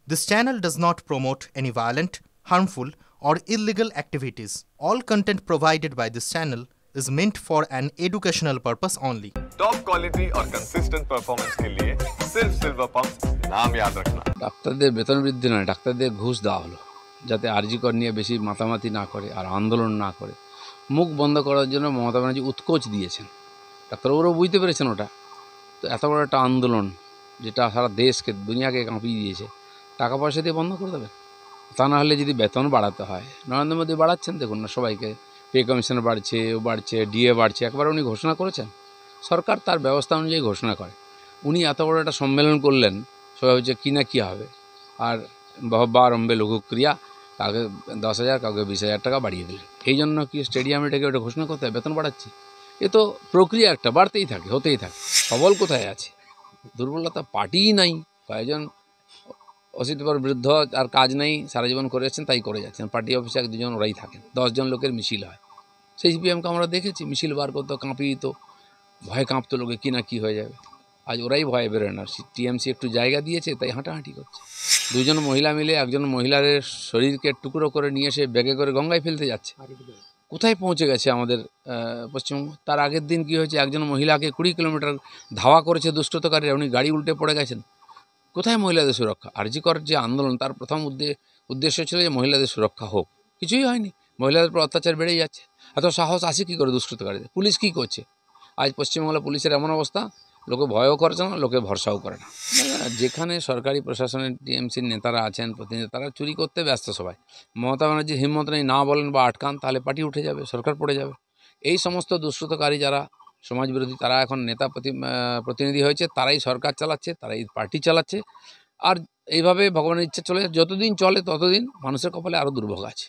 This channel does not promote any violent, harmful, or illegal activities. All content provided by this channel is meant for an educational purpose only. Top quality और consistent performance के लिए सिर्फ silver pump नाम याद रखना। ডাক্তারদের বেতন বৃদ্ধি নয়, ডাক্তারদের ঘুষ দেওয়া হলো যাতে আরজিকর নিয়ে বেশি মাতামাতি না করে আর আন্দোলন না করে। মুখ বন্ধ করার জন্য মমতা ব্যানার্জি উৎকোচ দিয়েছেন। ডাক্তারবাবুরাও বুঝতে পেরেছেন ওটা। তো এত বড় একটা আন্দোলন যেটা সারা দেশকে দুনিয়াকে কাঁপিয়ে দিয়েছে, টাকা পয়সা দিয়ে বন্ধ করে দেবেন? তা না হলে যদি বেতন বাড়াতে হয়, নরেন্দ্র মোদী বাড়াচ্ছেন, দেখুন না সবাইকে, পে কমিশন বাড়ছে, ও বাড়ছে, ডিএ বাড়ছে, একবার উনি ঘোষণা করেছেন। সরকার তার ব্যবস্থা অনুযায়ী ঘোষণা করে। উনি এত বড় একটা সম্মেলন করলেন, সবাই হচ্ছে কী না কী হবে, আর বারম্বে লঘুক্রিয়া, কাউকে 10,000 কাউকে 20,000 টাকা বাড়িয়ে দিলেন। এই জন্য কি স্টেডিয়ামে ডেকে ওটা ঘোষণা করতে হয় বেতন বাড়াচ্ছি? এ তো প্রক্রিয়া একটা, বাড়তেই থাকে, হতেই থাকে। সবল কোথায় আছে? দুর্বলতা পার্টিই নাই। কয়েকজন অশীতিপর বৃদ্ধ আর কাজ নেই, সারা জীবন করে যাচ্ছেন, তাই করে যাচ্ছেন। পার্টি অফিসে 1-2 জন ওরাই থাকেন, 10 জন লোকের মিছিল হয়। সেই সিপিএমকে আমরা দেখেছি, মিছিল বার করতো, কাঁপিয়ে তো, ভয় কাঁপতো লোকে, কী না কী হয়ে যাবে। আজ ওরাই ভয়ে বেরোয় না। টিএমসি একটু জায়গা দিয়েছে, তাই হাঁটাহাঁটি করছে। 2 জন মহিলা মিলে একজন মহিলার শরীরকে টুকরো করে নিয়ে এসে ব্যাগে করে গঙ্গায় ফেলতে যাচ্ছে। কোথায় পৌঁছে গেছে আমাদের পশ্চিমবঙ্গ? তার আগের দিন কী হয়েছে, একজন মহিলাকে 20 কিলোমিটার ধাওয়া করেছে দুষ্কৃতকারীরা, উনি গাড়ি উল্টে পড়ে গেছেন। কোথায় মহিলাদের সুরক্ষা? আরজিকর যে আন্দোলন, তার প্রথম উদ্দেশ্য ছিল যে মহিলাদের সুরক্ষা হোক, কিছুই হয়নি। মহিলাদের উপর অত্যাচার বেড়েই যাচ্ছে। এত সাহস আসে কী করে দুষ্কৃতকারীদের? পুলিশ কী করছে? আজ পশ্চিমবাংলা পুলিশের এমন অবস্থা, লোকে ভয়ও করছে না, লোকে ভরসাও করে না। যেখানে সরকারি প্রশাসনের টিএমসির নেতারা আছেন, প্রতিনিধি, তারা চুরি করতে ব্যস্ত সবাই। মমতা ব্যানার্জির হিম্মত নেই, না বলেন বা আটকান, তাহলে পার্টি উঠে যাবে, সরকার পড়ে যাবে। এই সমস্ত দুষ্কৃতকারী যারা সমাজবিরোধী, তারা এখন নেতা প্রতিনিধি হয়েছে, তারাই সরকার চালাচ্ছে, তারাই পার্টি চালাচ্ছে। আর এইভাবে ভগবানের ইচ্ছা চলে, যতদিন চলে ততদিন মানুষের কপালে আরও দুর্ভোগ আছে।